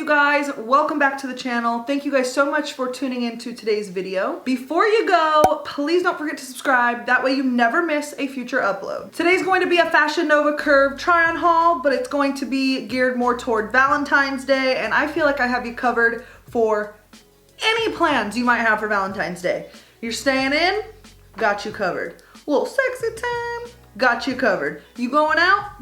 guys? Welcome back to the channel. Thank you guys so much for tuning into today's video. Before you go, please don't forget to subscribe. That way you never miss a future upload. Today's going to be a Fashion Nova Curve try-on haul, but it's going to be geared more toward Valentine's Day, and I feel like I have you covered for any plans you might have for Valentine's Day. You're staying in? Got you covered. A little sexy time? Got you covered. You going out?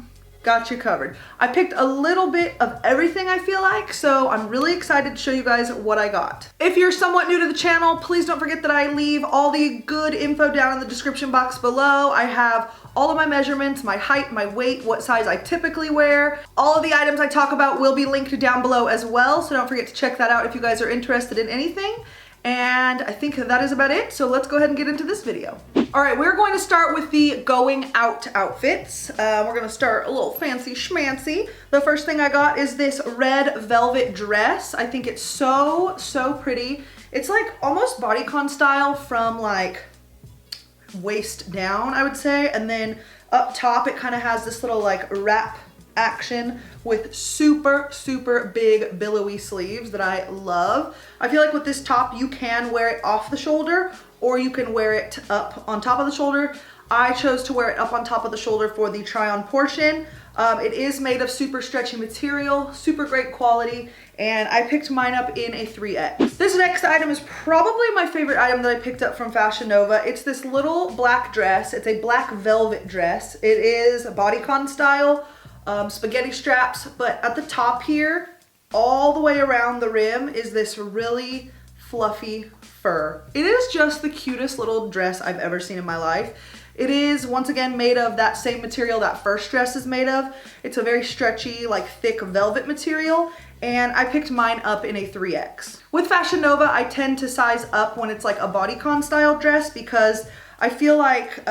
Got you covered. I picked a little bit of everything, I feel like, so I'm really excited to show you guys what I got. If you're somewhat new to the channel, please don't forget that I leave all the good info down in the description box below. I have all of my measurements, my height, my weight, what size I typically wear. All of the items I talk about will be linked down below as well, so don't forget to check that out if you guys are interested in anything. And I think that is about it, so let's go ahead and get into this video. All right, we're going to start with the going out outfits. We're gonna start a little fancy schmancy. The first thing I got is this red velvet dress. I think it's so pretty. It's like almost bodycon style from like waist down, I would say. And then up top, it kind of has this little like wrap action with super big billowy sleeves that I love. I feel like with this top you can wear it off the shoulder or you can wear it up on top of the shoulder. I chose to wear it up on top of the shoulder for the try on portion. It is made of super stretchy material, super great quality, and I picked mine up in a 3X. This next item is probably my favorite item that I picked up from Fashion Nova. It's this little black dress. It's a black velvet dress. It is bodycon style. Spaghetti straps, but at the top here, all the way around the rim is this really fluffy fur. It is just the cutest little dress I've ever seen in my life. It is, once again, made of that same material that first dress is made of. It's a very stretchy, like thick velvet material, and I picked mine up in a 3X. With Fashion Nova, I tend to size up when it's like a bodycon style dress because I feel like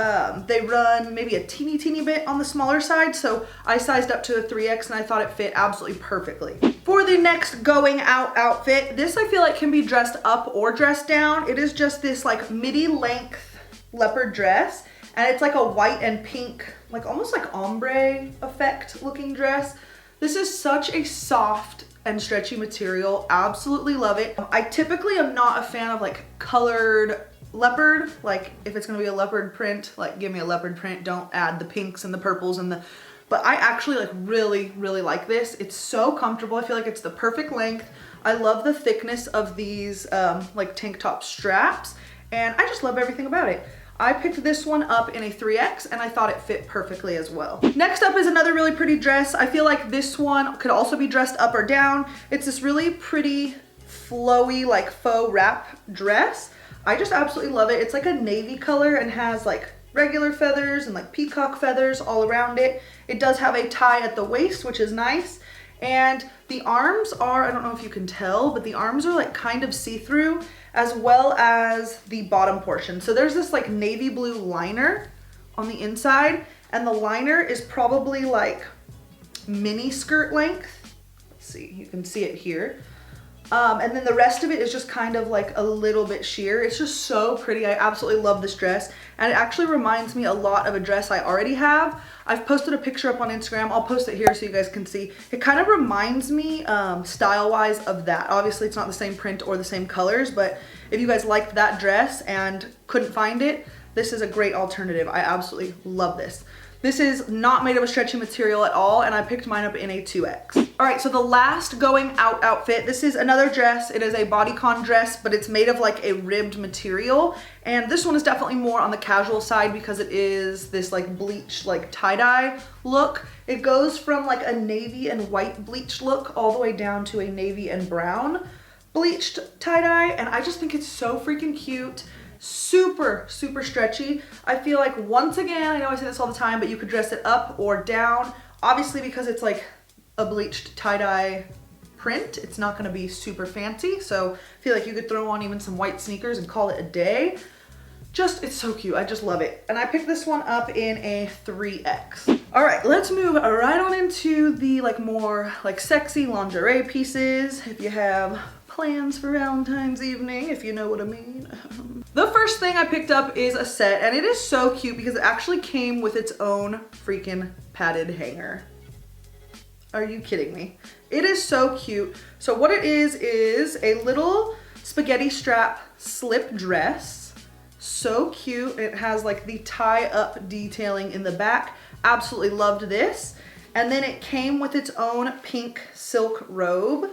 they run maybe a teeny bit on the smaller side, so I sized up to a 3X and I thought it fit absolutely perfectly. For the next going out outfit, this I feel like can be dressed up or dressed down. It is just this like midi length leopard dress, and it's like a white and pink, like almost like ombre effect looking dress. This is such a soft and stretchy material. Absolutely love it. I typically am not a fan of like colored leopard. Like if it's gonna be a leopard print, like give me a leopard print. Don't add the pinks and the purples and the, but I actually like really like this. It's so comfortable. I feel like it's the perfect length. I love the thickness of these like tank top straps, and I just love everything about it. I picked this one up in a 3X and I thought it fit perfectly as well. Next up is another really pretty dress. I feel like this one could also be dressed up or down. It's this really pretty flowy like faux wrap dress. I just absolutely love it. It's like a navy color and has like regular feathers and like peacock feathers all around it. It does have a tie at the waist, which is nice. And the arms are, I don't know if you can tell, but the arms are like kind of see-through, as well as the bottom portion. So there's this like navy blue liner on the inside, and the liner is probably like mini skirt length. Let's see, you can see it here. And then the rest of it is just kind of like a little bit sheer. It's just so pretty. I absolutely love this dress. And it actually reminds me a lot of a dress I already have. I've posted a picture up on Instagram. I'll post it here so you guys can see. It kind of reminds me style-wise of that. Obviously, it's not the same print or the same colors, but if you guys liked that dress and couldn't find it, this is a great alternative. I absolutely love this. This is not made of a stretchy material at all, and I picked mine up in a 2X. All right, so the last going out outfit, this is another dress. It is a bodycon dress, but it's made of like a ribbed material. And this one is definitely more on the casual side because it is this like bleached, like tie-dye look. It goes from like a navy and white bleached look all the way down to a navy and brown bleached tie-dye. And I just think it's so freaking cute. Super stretchy. I feel like, once again, I know I say this all the time, but you could dress it up or down. Obviously, because it's like a bleached tie-dye print, it's not gonna be super fancy. So I feel like you could throw on even some white sneakers and call it a day. Just, it's so cute. I just love it. And I picked this one up in a 3X. All right, let's move right on into the like more like sexy lingerie pieces. If you have plans for Valentine's evening, if you know what I mean. The first thing I picked up is a set, and it is so cute because it actually came with its own freaking padded hanger. Are you kidding me? It is so cute. So what it is a little spaghetti strap slip dress. So cute. It has like the tie up detailing in the back. Absolutely loved this. And then it came with its own pink silk robe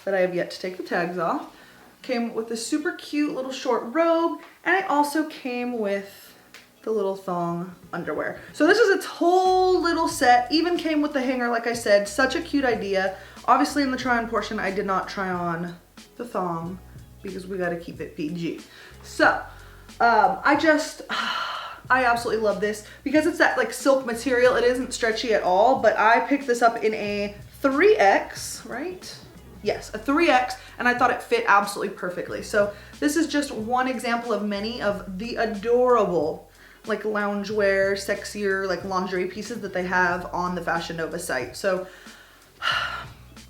that I have yet to take the tags off. Came with this super cute little short robe, and it also came with the little thong underwear. So this is its whole little set, even came with the hanger, like I said. Such a cute idea. Obviously in the try on portion, I did not try on the thong because we gotta keep it PG. So I absolutely love this because it's that like silk material. It isn't stretchy at all, but I picked this up in a 3X, right? Yes, a 3X, and I thought it fit absolutely perfectly. So this is just one example of many of the adorable like loungewear, sexier like lingerie pieces that they have on the Fashion Nova site. So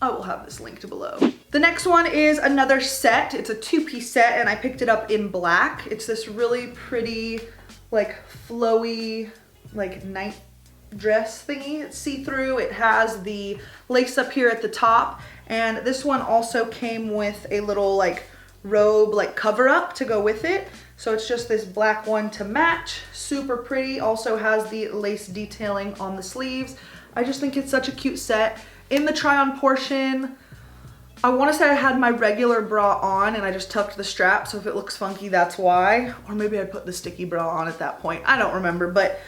I will have this linked below. The next one is another set. It's a 2-piece set, and I picked it up in black. It's this really pretty like flowy like night dress thingy. It's see-through. It has the lace up here at the top, and this one also came with a little like robe like cover up to go with it. So it's just this black one to match. Super pretty. Also has the lace detailing on the sleeves. I just think it's such a cute set. In the try on portion, I want to say I had my regular bra on and I just tucked the strap, so if it looks funky, that's why. Or maybe I put the sticky bra on at that point. I don't remember, but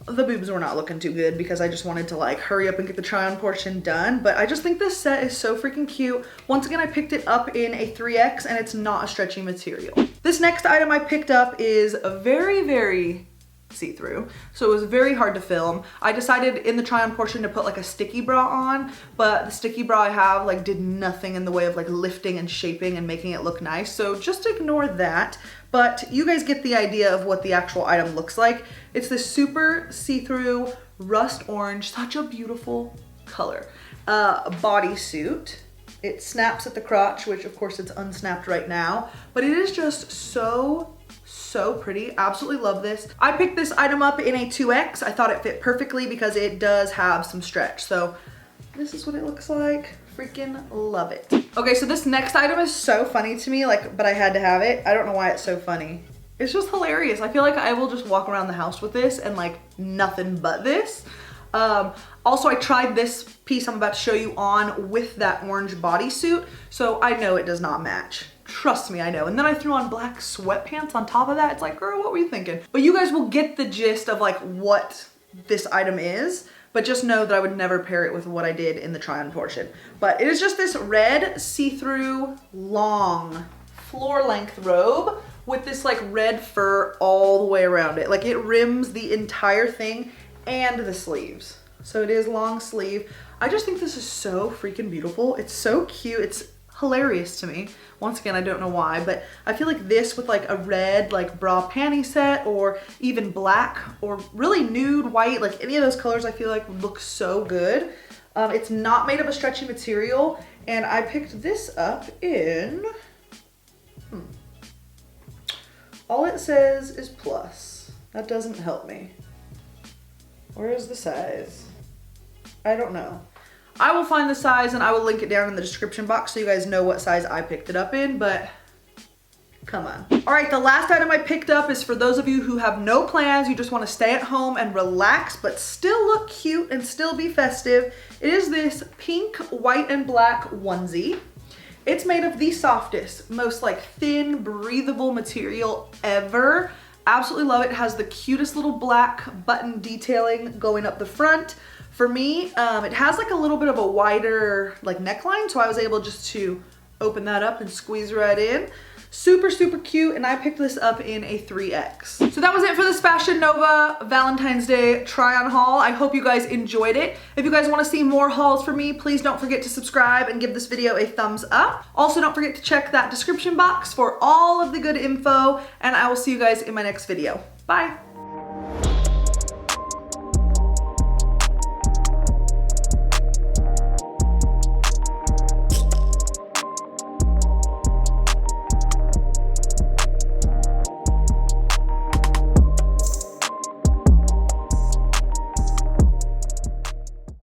the boobs were not looking too good because I just wanted to like hurry up and get the try on portion done. But I just think this set is so freaking cute. Once again, I picked it up in a 3X, and it's not a stretchy material. This next item I picked up is very, very see-through, so it was very hard to film. I decided in the try on portion to put like a sticky bra on, but the sticky bra I have like did nothing in the way of like lifting and shaping and making it look nice, so just ignore that. But you guys get the idea of what the actual item looks like. It's this super see-through rust orange, such a beautiful color, bodysuit. It snaps at the crotch, which of course it's unsnapped right now, but it is just so pretty. Absolutely love this. I picked this item up in a 2X. I thought it fit perfectly because it does have some stretch. So this is what it looks like. Freaking love it. Okay, so this next item is so funny to me, like, but I had to have it. I don't know why it's so funny. It's just hilarious. I feel like I will just walk around the house with this and like nothing but this. Also, I tried this piece I'm about to show you on with that orange bodysuit, so I know it does not match. Trust me, I know. And then I threw on black sweatpants on top of that. It's like, girl, what were you thinking? But you guys will get the gist of like what this item is, but just know that I would never pair it with what I did in the try on portion. But it is just this red see-through long floor length robe with this like red fur all the way around it. Like it rims the entire thing and the sleeves. So it is long sleeve. I just think this is so freaking beautiful. It's so cute. It's hilarious to me. Once again, I don't know why, but I feel like this with like a red like bra panty set, or even black, or really nude white, like any of those colors I feel like would look so good. It's not made of a stretchy material, and I picked this up in, all it says is plus. That doesn't help me. Where is the size? I don't know. I will find the size and I will link it down in the description box so you guys know what size I picked it up in, but come on. All right, the last item I picked up is for those of you who have no plans, you just want to stay at home and relax, but still look cute and still be festive. It is this pink, white, and black onesie. It's made of the softest, most like thin, breathable material ever. Absolutely love it. It has the cutest little black button detailing going up the front. For me, it has like a little bit of a wider like neckline, so I was able just to open that up and squeeze right in. Super, super cute, and I picked this up in a 3X. So that was it for this Fashion Nova Valentine's Day try-on haul. I hope you guys enjoyed it. If you guys want to see more hauls from me, please don't forget to subscribe and give this video a thumbs up. Also, don't forget to check that description box for all of the good info, and I will see you guys in my next video. Bye.